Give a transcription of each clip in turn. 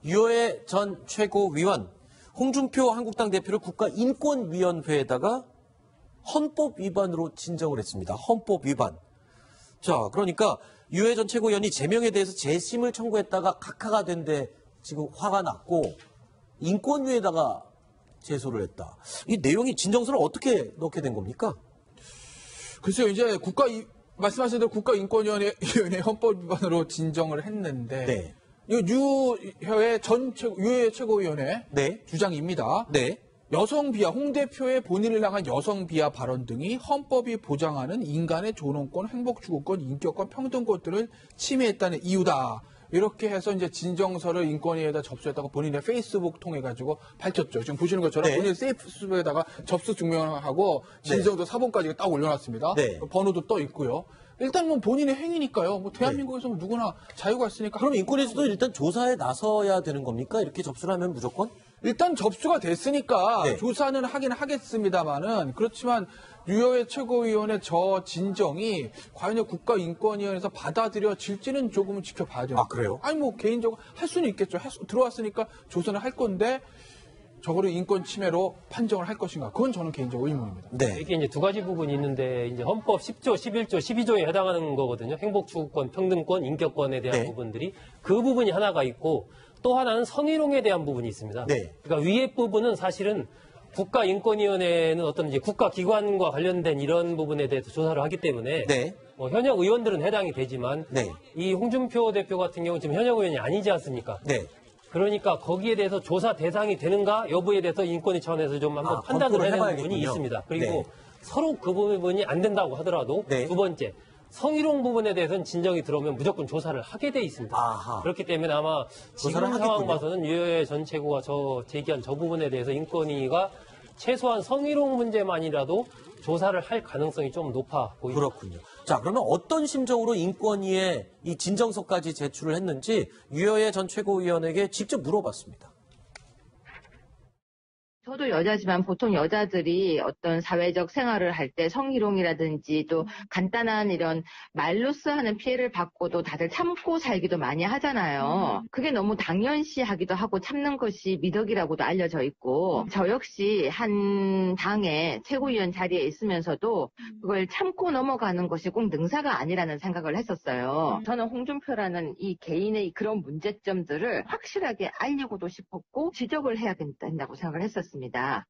유효의 전 최고위원 홍준표 한국당 대표를 국가인권위원회에다가 헌법 위반으로 진정을 했습니다. 헌법 위반. 자, 그러니까 유효의 전 최고위원이 제명에 대해서 재심을 청구했다가 각하가 된 데 지금 화가 났고 인권위에다가 제소를 했다. 이 내용이 진정서를 어떻게 넣게 된 겁니까? 글쎄요, 이제 말씀하신 대로 국가인권위원회 헌법 위반으로 진정을 했는데, 네. 유효의 최고위원회 네. 주장입니다. 네. 여성 비하, 홍 대표의 본인을 향한 여성 비하 발언 등이 헌법이 보장하는 인간의 존엄권, 행복 추구권, 인격권, 평등권들을 침해했다는 이유다. 이렇게 해서 이제 진정서를 인권위에다 접수했다고 본인의 페이스북 통해 가지고 밝혔죠. 지금 보시는 것처럼 네. 본인의 페이스북에다가 접수 증명하고 진정서 사본까지 딱 올려놨습니다. 네. 번호도 떠 있고요. 일단 뭐 본인의 행위니까요. 뭐 대한민국에서 뭐 누구나 자유가 있으니까. 그럼 인권위에서도 일단 조사에 나서야 되는 겁니까? 이렇게 접수를 하면 무조건? 일단 접수가 됐으니까 네. 조사는 하긴 하겠습니다만은, 그렇지만 유효의 최고위원회 저 진정이 과연 국가인권위원회에서 받아들여질지는 조금은 지켜봐야죠. 아, 그래요? 아니 뭐 개인적으로 할 수는 있겠죠. 들어왔으니까 조사는 할 건데 저거를 인권 침해로 판정을 할 것인가? 그건 저는 개인적으로 의문입니다. 네. 이게 이제 두 가지 부분이 있는데, 이제 헌법 10조, 11조, 12조에 해당하는 거거든요. 행복추구권, 평등권, 인격권에 대한 네. 부분들이. 그 부분이 하나가 있고, 또 하나는 성희롱에 대한 부분이 있습니다. 네. 그러니까 위에 부분은 사실은 국가인권위원회는 어떤 이제 국가기관과 관련된 이런 부분에 대해서 조사를 하기 때문에 네. 현역 의원들은 해당이 되지만 네. 이 홍준표 대표 같은 경우는 지금 현역 의원이 아니지 않습니까? 네. 그러니까 거기에 대해서 조사 대상이 되는가 여부에 대해서 인권위 차원에서 좀 한번 판단을 해야 되는 부분이 있습니다. 그리고 네. 서로 그 부분이 안 된다고 하더라도 네. 두 번째, 성희롱 부분에 대해서는 진정이 들어오면 무조건 조사를 하게 돼 있습니다. 아하. 그렇기 때문에 아마 지금 조사를 상황 하겠군요. 봐서는 유효의 전 최고가 제기한 저 부분에 대해서 인권위가 최소한 성희롱 문제만이라도 조사를 할 가능성이 좀 높아 보입니다. 그렇군요. 자, 그러면 어떤 심정으로 인권위에 이 진정서까지 제출을 했는지 유효의 전 최고위원에게 직접 물어봤습니다. 저도 여자지만 보통 여자들이 어떤 사회적 생활을 할 때 성희롱이라든지 또 간단한 이런 말로써 하는 피해를 받고도 다들 참고 살기도 많이 하잖아요. 그게 너무 당연시하기도 하고 참는 것이 미덕이라고도 알려져 있고, 저 역시 한 당의 최고위원 자리에 있으면서도 그걸 참고 넘어가는 것이 꼭 능사가 아니라는 생각을 했었어요. 저는 홍준표라는 이 개인의 그런 문제점들을 확실하게 알리고도 싶었고 지적을 해야 된다고 생각을 했었어요.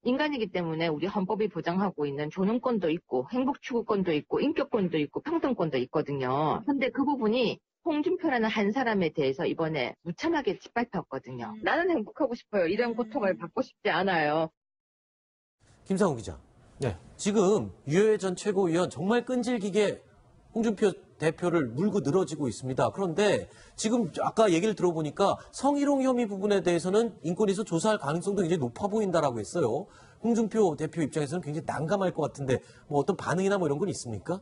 인간이기 때문에 우리 헌법이 보장하고 있는 존엄권도 있고 행복추구권도 있고 인격권도 있고 평등권도 있거든요. 근데 그 부분이 홍준표라는 한 사람에 대해서 이번에 무참하게 짓밟혔거든요. 나는 행복하고 싶어요. 이런 고통을 받고 싶지 않아요. 김상우 기자. 네. 지금 유효의 전 최고위원 정말 끈질기게 홍준표 대표를 물고 늘어지고 있습니다. 그런데 지금 아까 얘기를 들어보니까 성희롱 혐의 부분에 대해서는 인권위에서 조사할 가능성도 굉장히 높아 보인다라고 했어요. 홍준표 대표 입장에서는 굉장히 난감할 것 같은데 뭐 어떤 반응이나 뭐 이런 건 있습니까?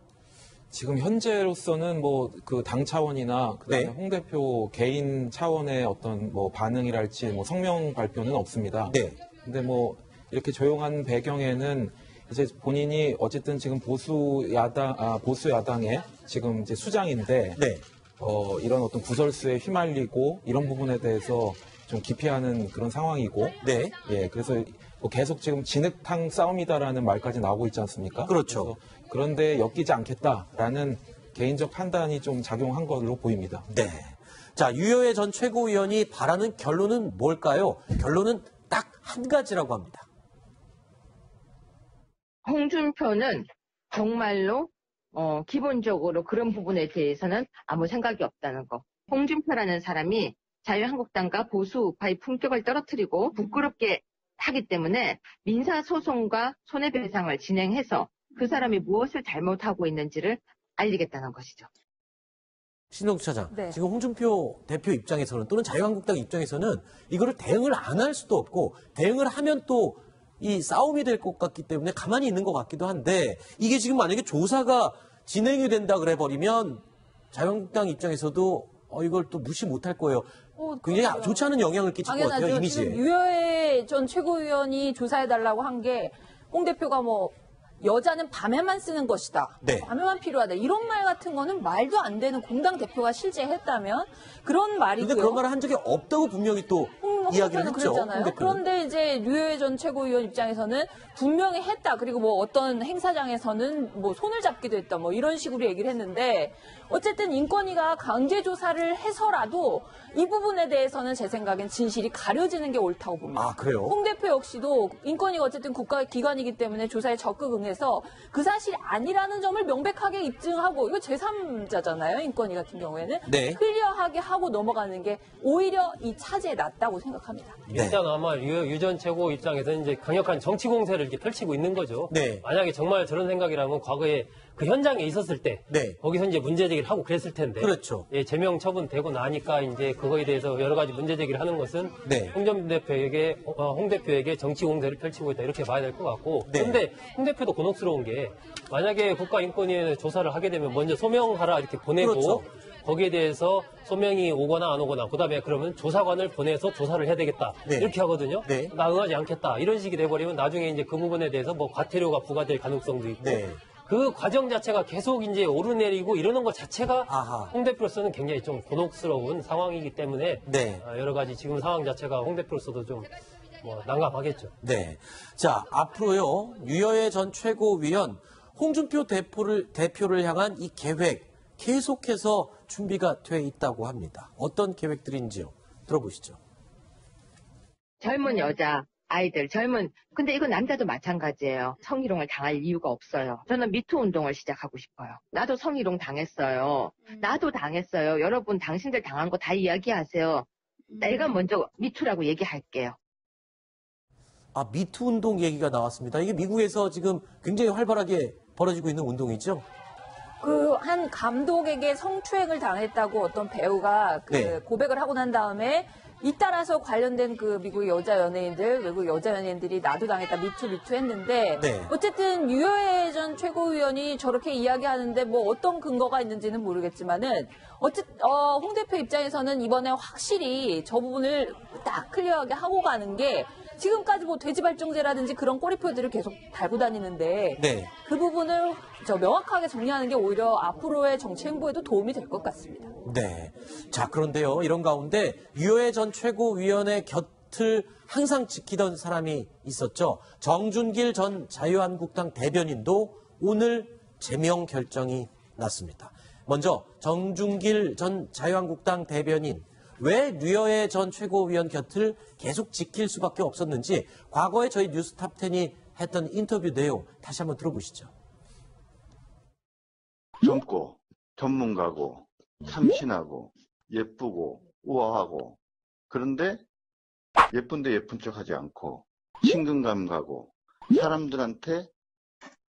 지금 현재로서는 뭐 그 당 차원이나 그다음에 네. 홍 대표 개인 차원의 어떤 뭐 반응이랄지 뭐 성명 발표는 없습니다. 네. 근데 뭐 이렇게 조용한 배경에는 이제 본인이 어쨌든 지금 보수 야당의 지금 이제 수장인데 네. 이런 어떤 구설수에 휘말리고 이런 부분에 대해서 좀 기피하는 그런 상황이고, 네. 예, 그래서 뭐 계속 지금 진흙탕 싸움이다라는 말까지 나오고 있지 않습니까? 그렇죠. 그런데 엮이지 않겠다라는 개인적 판단이 좀 작용한 걸로 보입니다. 네. 자, 유효의 전 최고위원이 바라는 결론은 뭘까요? 결론은 딱 한 가지라고 합니다. 홍준표는 정말로 기본적으로 그런 부분에 대해서는 아무 생각이 없다는 거. 홍준표라는 사람이 자유한국당과 보수 우파의 품격을 떨어뜨리고 부끄럽게 하기 때문에 민사소송과 손해배상을 진행해서 그 사람이 무엇을 잘못하고 있는지를 알리겠다는 것이죠. 신동수 차장, 네. 지금 홍준표 대표 입장에서는 또는 자유한국당 입장에서는 이거를 대응을 안 할 수도 없고 대응을 하면 또 이 싸움이 될 것 같기 때문에 가만히 있는 것 같기도 한데 이게 지금 만약에 조사가 진행이 된다 그래 버리면 자유한국당 입장에서도 이걸 또 무시 못할 거예요. 굉장히 그렇죠. 좋지 않은 영향을 끼칠 것 같아요, 당연하죠. 이미지에. 지금 유효의 전 최고위원이 조사해달라고 한 게 홍 대표가 뭐 여자는 밤에만 쓰는 것이다. 네. 밤에만 필요하다. 이런 말 같은 거는 말도 안 되는 공당 대표가 실제 했다면 그런 말이고요. 근데 그런 말을 한 적이 없다고 분명히 또 이야기를 홍준표는 했죠. 그랬잖아요. 홍 대표는. 그런데 이제 류호혜 전 최고위원 입장에서는 분명히 했다. 그리고 뭐 어떤 행사장에서는 뭐 손을 잡기도 했다. 뭐 이런 식으로 얘기를 했는데 어쨌든 인권위가 강제 조사를 해서라도 이 부분에 대해서는 제 생각엔 진실이 가려지는 게 옳다고 봅니다. 아, 그래요? 홍 대표 역시도 인권위가 어쨌든 국가기관이기 때문에 조사에 적극 응해서 그 사실이 아니라는 점을 명백하게 입증하고 이거 제3자잖아요. 인권위 같은 경우에는. 네. 클리어하게 하고 넘어가는 게 오히려 이 차제에 낫다고 생각합니다. 네. 일단 아마 유 전 최고 입장에서는 이제 강력한 정치 공세를 이렇게 펼치고 있는 거죠. 네. 만약에 정말 저런 생각이라면 과거에 그 현장에 있었을 때 네. 거기서 이제 문제 제기를 하고 그랬을 텐데 그렇죠. 예, 제명 처분되고 나니까 이제 그거에 대해서 여러 가지 문제 제기를 하는 것은 네. 홍 대표에게 정치 공세를 펼치고 있다 이렇게 봐야 될 것 같고 네. 그런데 홍 대표도 곤혹스러운 게 만약에 국가인권위에 조사를 하게 되면 먼저 소명하라 이렇게 보내고 그렇죠. 거기에 대해서 소명이 오거나 안 오거나 그다음에 그러면 조사관을 보내서 조사를 해야 되겠다 네. 이렇게 하거든요. 네. 나 응하지 않겠다 이런 식이 돼버리면 나중에 이제 그 부분에 대해서 뭐 과태료가 부과될 가능성도 있고 네. 그 과정 자체가 계속 이제 오르내리고 이러는 것 자체가 아하. 홍 대표로서는 굉장히 좀 곤혹스러운 상황이기 때문에 네. 여러 가지 지금 상황 자체가 홍 대표로서도 좀 뭐 난감하겠죠. 네. 자, 앞으로요, 유여해 전 최고위원, 홍준표 대표를 향한 이 계획 계속해서 준비가 돼 있다고 합니다. 어떤 계획들인지요? 들어보시죠. 젊은 여자, 아이들, 근데 이건 남자도 마찬가지예요. 성희롱을 당할 이유가 없어요. 저는 미투 운동을 시작하고 싶어요. 나도 성희롱 당했어요. 나도 당했어요. 여러분, 당신들 당한 거 다 이야기하세요. 내가 먼저 미투라고 얘기할게요. 아, 미투 운동 얘기가 나왔습니다. 이게 미국에서 지금 굉장히 활발하게 벌어지고 있는 운동이죠? 그 한 감독에게 성추행을 당했다고 어떤 배우가 네. 고백을 하고 난 다음에 잇따라서 관련된 그 미국의 여자 연예인들, 외국 여자 연예인들이 나도 당했다, 미투 했는데 네. 어쨌든 유여해 전 최고위원이 저렇게 이야기하는데 뭐 어떤 근거가 있는지는 모르겠지만은 홍 대표 입장에서는 이번에 확실히 저 부분을 딱 클리어하게 하고 가는 게 지금까지 뭐 돼지발정제라든지 그런 꼬리표들을 계속 달고 다니는데 네. 그 부분을 명확하게 정리하는 게 오히려 앞으로의 정치 행보에도 도움이 될 것 같습니다. 네. 자, 그런데요, 이런 가운데 유여해 전 최고위원의 곁을 항상 지키던 사람이 있었죠. 정준길 전 자유한국당 대변인도 오늘 제명 결정이 났습니다. 먼저 정준길 전 자유한국당 대변인, 왜 류여해 전 최고위원 곁을 계속 지킬 수밖에 없었는지 과거에 저희 뉴스탑10이 했던 인터뷰 내용 다시 한번 들어보시죠. 젊고 전문가고 참신하고 예쁘고 우아하고 그런데 예쁜데 예쁜 척하지 않고 친근감 가고 사람들한테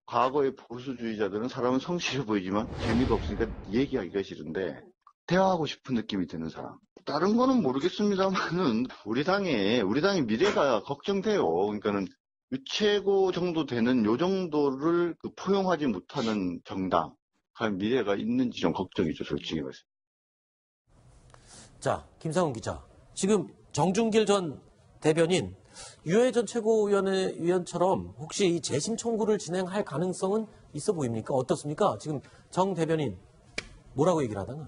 과거의 보수주의자들은 사람은 성실해 보이지만 재미가 없으니까 얘기하기가 싫은데 대화하고 싶은 느낌이 드는 사람. 다른 거는 모르겠습니다만은 우리 당의 미래가 걱정돼요. 그러니까는 유최고 정도 되는 요 정도를 포용하지 못하는 정당, 과연 미래가 있는지 좀 걱정이죠, 솔직히 말해서. 자, 김상훈 기자. 지금 정준길 전 대변인, 유여해 전 최고위원처럼 혹시 이 재심 청구를 진행할 가능성은 있어 보입니까? 어떻습니까? 지금 정 대변인 뭐라고 얘기를 하다가?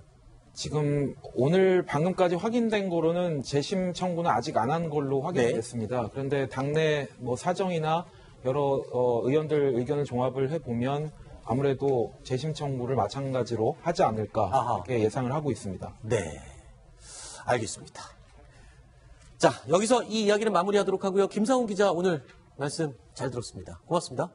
지금 오늘 방금까지 확인된 거로는 재심 청구는 아직 안 한 걸로 확인이 네. 됐습니다. 그런데 당내 뭐 사정이나 여러 의원들 의견을 종합을 해보면 아무래도 재심 청구를 마찬가지로 하지 않을까 아하. 이렇게 예상을 하고 있습니다. 네. 알겠습니다. 자, 여기서 이 이야기는 마무리하도록 하고요. 김상훈 기자 오늘 말씀 잘 들었습니다. 고맙습니다.